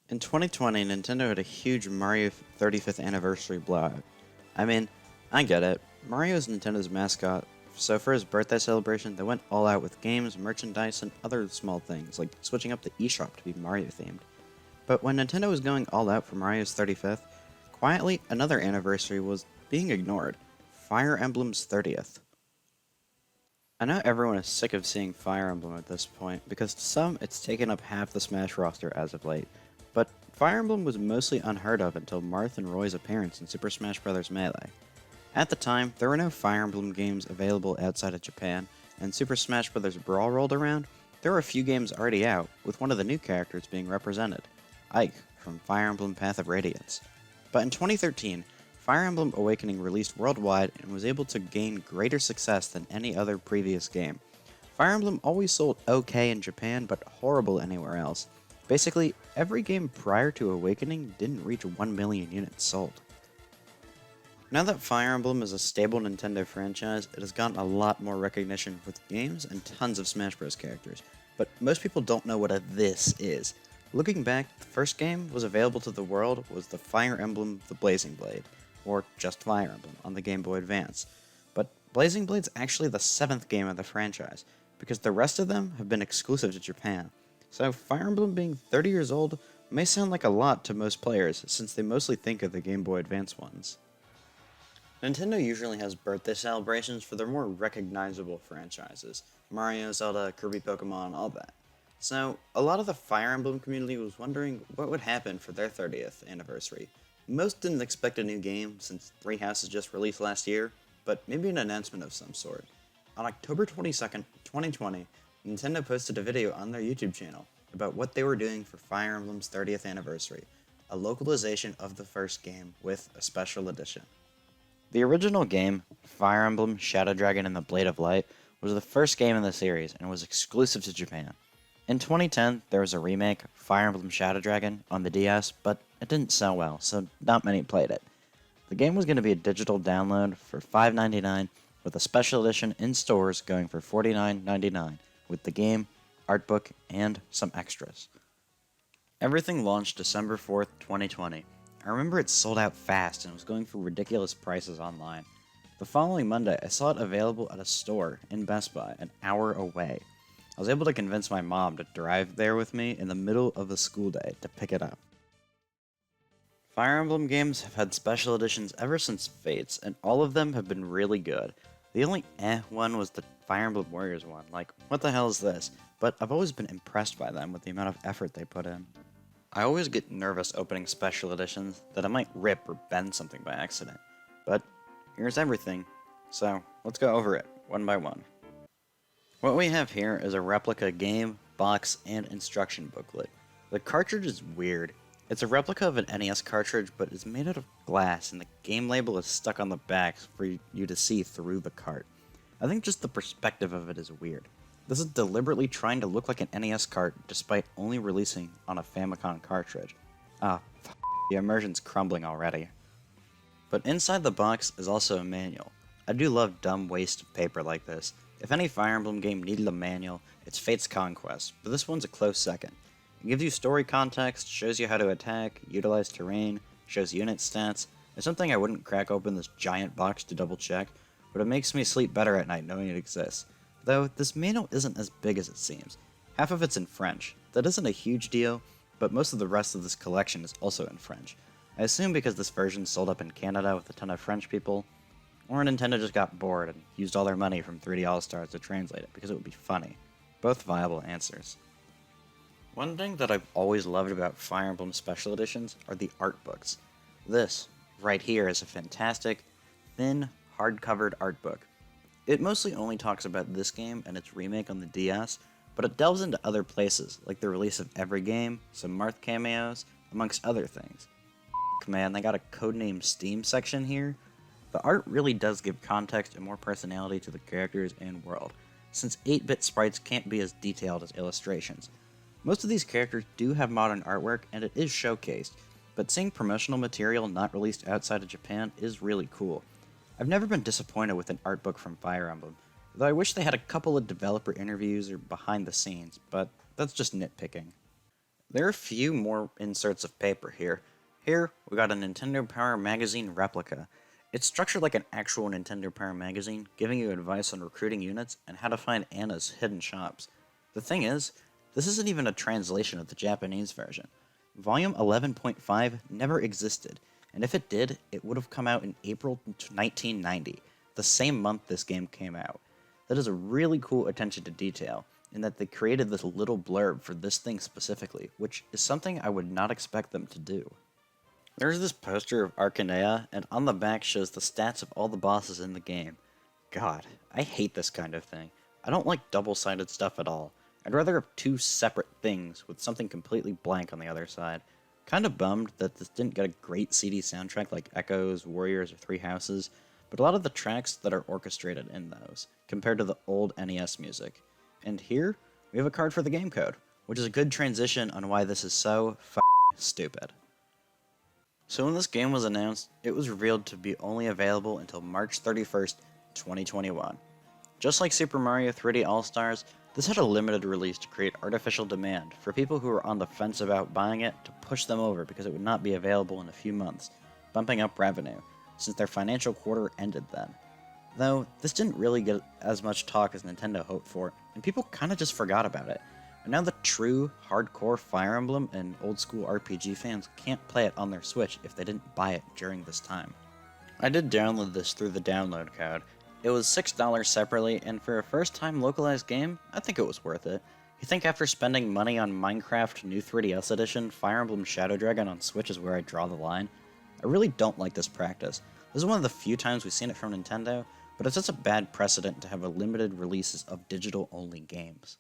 In 2020, Nintendo had a huge Mario 35th anniversary blowout. I mean, I get it. Mario is Nintendo's mascot, so for his birthday celebration, they went all out with games, merchandise, and other small things, like switching up the eShop to be Mario themed. But when Nintendo was going all out for Mario's 35th, quietly another anniversary was being ignored: Fire Emblem's 30th. I know everyone is sick of seeing Fire Emblem at this point, because to some it's taken up half the Smash roster as of late, but Fire Emblem was mostly unheard of until Marth and Roy's appearance in Super Smash Bros. Melee. At the time, there were no Fire Emblem games available outside of Japan, and Super Smash Bros. Brawl rolled around. There were a few games already out, with one of the new characters being represented, Ike from Fire Emblem Path of Radiance. But in 2013, Fire Emblem Awakening released worldwide and was able to gain greater success than any other previous game. Fire Emblem always sold okay in Japan, but horrible anywhere else. Basically, every game prior to Awakening didn't reach 1 million units sold. Now that Fire Emblem is a stable Nintendo franchise, it has gotten a lot more recognition with games and tons of Smash Bros. Characters, but most people don't know what a "this" is. Looking back, the first game was available to the world was the Fire Emblem The Blazing Blade, or just Fire Emblem, on the Game Boy Advance. But Blazing Blade's actually the 7th game of the franchise, because the rest of them have been exclusive to Japan. So Fire Emblem being 30 years old may sound like a lot to most players, since they mostly think of the Game Boy Advance ones. Nintendo usually has birthday celebrations for their more recognizable franchises: Mario, Zelda, Kirby, Pokemon, all that. So, a lot of the Fire Emblem community was wondering what would happen for their 30th anniversary. Most didn't expect a new game, since Three Houses just released last year, but maybe an announcement of some sort. On October 22nd, 2020, Nintendo posted a video on their YouTube channel about what they were doing for Fire Emblem's 30th anniversary, a localization of the first game with a special edition. The original game, Fire Emblem Shadow Dragon and the Blade of Light, was the first game in the series and was exclusive to Japan. In 2010, there was a remake, Fire Emblem Shadow Dragon, on the DS, but it didn't sell well, so not many played it. The game was going to be a digital download for $5.99, with a special edition in stores going for $49.99, with the game, art book, and some extras. Everything launched December 4th, 2020. I remember it sold out fast and was going for ridiculous prices online. The following Monday, I saw it available at a store in Best Buy, an hour away. I was able to convince my mom to drive there with me in the middle of a school day to pick it up. Fire Emblem games have had special editions ever since Fates, and all of them have been really good. The only one was the Fire Emblem Warriors one, like, what the hell is this? But I've always been impressed by them with the amount of effort they put in. I always get nervous opening special editions that I might rip or bend something by accident. But here's everything, so let's go over it, one by one. What we have here is a replica game, box, and instruction booklet. The cartridge is weird. It's a replica of an NES cartridge, but it's made out of glass, and the game label is stuck on the back for you to see through the cart. I think just the perspective of it is weird. This is deliberately trying to look like an NES cart, despite only releasing on a Famicom cartridge. The immersion's crumbling already. But inside the box is also a manual. I do love dumb waste of paper like this. If any Fire Emblem game needed a manual, it's Fate's Conquest, but this one's a close second. It gives you story context, shows you how to attack, utilize terrain, shows unit stats. It's something I wouldn't crack open this giant box to double check, but it makes me sleep better at night knowing it exists. Though, this manual isn't as big as it seems. Half of it's in French. That isn't a huge deal, but most of the rest of this collection is also in French. I assume because this version sold up in Canada with a ton of French people, or Nintendo just got bored and used all their money from 3D All-Stars to translate it because it would be funny. Both viable answers. One thing that I've always loved about Fire Emblem Special Editions are the art books. This, right here, is a fantastic, thin, hard-covered art book. It mostly only talks about this game and its remake on the DS, but it delves into other places, like the release of every game, some Marth cameos, amongst other things. Man, they got a codename Steam section here. The art really does give context and more personality to the characters and world, since 8-bit sprites can't be as detailed as illustrations. Most of these characters do have modern artwork, and it is showcased, but seeing promotional material not released outside of Japan is really cool. I've never been disappointed with an art book from Fire Emblem, though I wish they had a couple of developer interviews or behind the scenes, but that's just nitpicking. There are a few more inserts of paper here. Here, we got a Nintendo Power Magazine replica. It's structured like an actual Nintendo Power Magazine, giving you advice on recruiting units and how to find Anna's hidden shops. The thing is, this isn't even a translation of the Japanese version. Volume 11.5 never existed, and if it did, it would have come out in April 1990, the same month this game came out. That is a really cool attention to detail, in that they created this little blurb for this thing specifically, which is something I would not expect them to do. There's this poster of Arcanea, and on the back shows the stats of all the bosses in the game. God, I hate this kind of thing. I don't like double-sided stuff at all. I'd rather have two separate things with something completely blank on the other side. Kinda bummed that this didn't get a great CD soundtrack like Echoes, Warriors, or Three Houses, but a lot of the tracks that are orchestrated in those, compared to the old NES music. And here, we have a card for the game code, which is a good transition on why this is so stupid. So when this game was announced, it was revealed to be only available until March 31st, 2021. Just like Super Mario 3D All-Stars, this had a limited release to create artificial demand for people who were on the fence about buying it to push them over because it would not be available in a few months, bumping up revenue, since their financial quarter ended then. Though, this didn't really get as much talk as Nintendo hoped for, and people kinda just forgot about it. And now the true, hardcore Fire Emblem and old-school RPG fans can't play it on their Switch if they didn't buy it during this time. I did download this through the download code. It was $6 separately, and for a first-time localized game, I think it was worth it. You think after spending money on Minecraft New 3DS Edition, Fire Emblem Shadow Dragon on Switch is where I draw the line? I really don't like this practice. This is one of the few times we've seen it from Nintendo, but it's just a bad precedent to have a limited releases of digital-only games.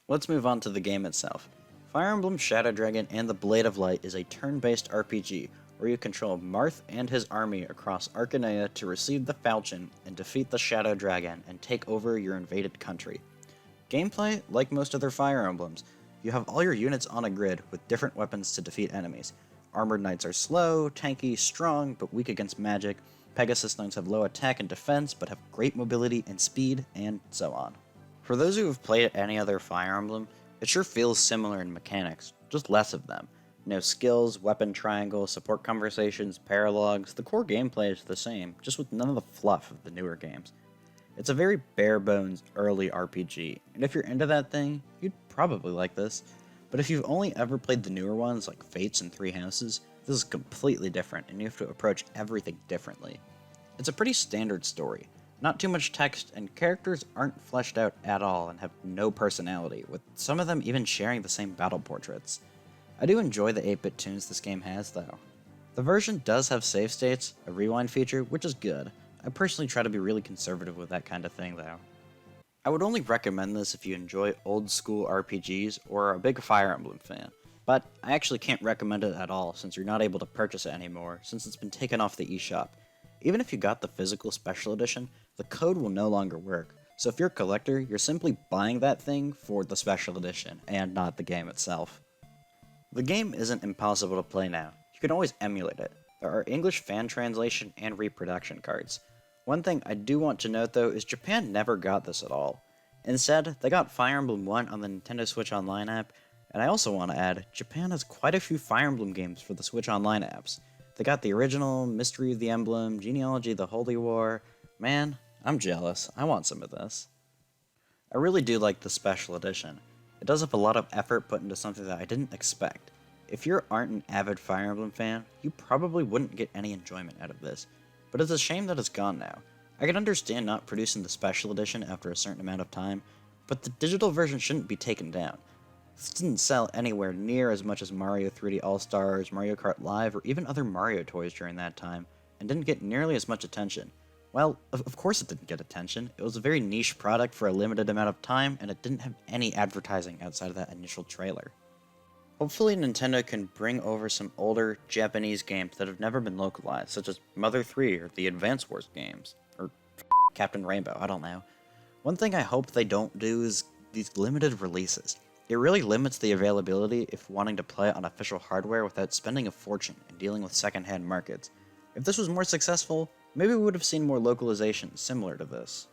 Let's move on to the game itself. Fire Emblem Shadow Dragon and the Blade of Light is a turn-based RPG where you control Marth and his army across Arcanea to receive the Falchion and defeat the Shadow Dragon and take over your invaded country. Gameplay, like most other Fire Emblems, you have all your units on a grid with different weapons to defeat enemies. Armored Knights are slow, tanky, strong, but weak against magic. Pegasus Knights have low attack and defense, but have great mobility and speed, and so on. For those who have played any other Fire Emblem, it sure feels similar in mechanics, just less of them. No skills, weapon triangles, support conversations, paralogs, the core gameplay is the same, just with none of the fluff of the newer games. It's a very bare-bones early RPG, and if you're into that thing, you'd probably like this. But if you've only ever played the newer ones like Fates and Three Houses, this is completely different, and you have to approach everything differently. It's a pretty standard story. Not too much text, and characters aren't fleshed out at all and have no personality, with some of them even sharing the same battle portraits. I do enjoy the 8-bit tunes this game has, though. The version does have save states, a rewind feature, which is good. I personally try to be really conservative with that kind of thing, though. I would only recommend this if you enjoy old-school RPGs or are a big Fire Emblem fan, but I actually can't recommend it at all since you're not able to purchase it anymore, since it's been taken off the eShop. Even if you got the physical special edition, the code will no longer work, so if you're a collector, you're simply buying that thing for the special edition, and not the game itself. The game isn't impossible to play now. You can always emulate it. There are English fan translation and reproduction cards. One thing I do want to note though is Japan never got this at all. Instead, they got Fire Emblem 1 on the Nintendo Switch Online app, and I also want to add, Japan has quite a few Fire Emblem games for the Switch Online apps. They got the original, Mystery of the Emblem, Genealogy, the Holy War. Man, I'm jealous. I want some of this. I really do like the special edition. It does have a lot of effort put into something that I didn't expect. If you aren't an avid Fire Emblem fan, you probably wouldn't get any enjoyment out of this, but it's a shame that it's gone now. I can understand not producing the special edition after a certain amount of time, but the digital version shouldn't be taken down. This didn't sell anywhere near as much as Mario 3D All-Stars, Mario Kart Live, or even other Mario toys during that time, and didn't get nearly as much attention. Well, of course it didn't get attention. It was a very niche product for a limited amount of time, and it didn't have any advertising outside of that initial trailer. Hopefully Nintendo can bring over some older Japanese games that have never been localized, such as Mother 3 or the Advance Wars games, or Captain Rainbow, I don't know. One thing I hope they don't do is these limited releases. It really limits the availability if wanting to play it on official hardware without spending a fortune and dealing with second-hand markets. If this was more successful, maybe we would have seen more localizations similar to this.